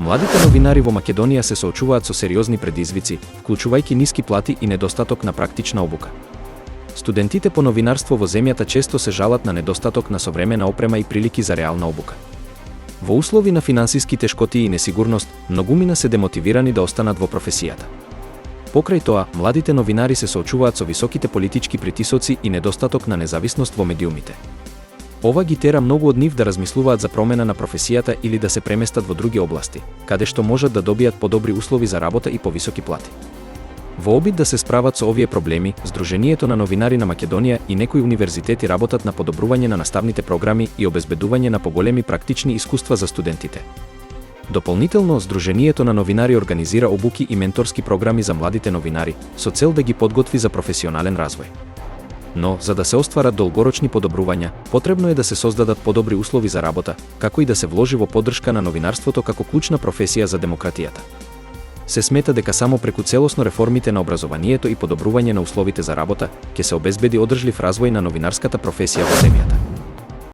Младите новинари во Македонија се соочуваат со сериозни предизвици, вклучувајќи ниски плати и недостаток на практична обука. Студентите по новинарство во земјата често се жалат на недостаток на современа опрема и прилики за реална обука. Во услови на финансиски тешкоти и несигурност, многумина се демотивирани да останат во професијата. Покрај тоа, младите новинари се соочуваат со високите политички притисоци и недостаток на независност во медиумите. Ова ги тера многу од нив да размислуваат за промена на професијата или да се преместат во други области, каде што можат да добијат подобри услови за работа и повисоки плати. Во обид да се справат со овие проблеми, Сдруженијето на новинари на Македонија и некои универзитети работат на подобрување на наставните програми и обезбедување на поголеми практични искуства за студентите. Дополнително, Сдруженијето на новинари организира обуки и менторски програми за младите новинари, со цел да ги подготви за професионален развој. Но, за да се остварат долгорочни подобрувања, потребно е да се создадат подобри услови за работа, како и да се вложи во поддршка на новинарството како клучна професија за демократијата. Се смета дека само преку целосно реформите на образованието и подобрување на условите за работа, ќе се обезбеди одржлив развој на новинарската професија во земјата.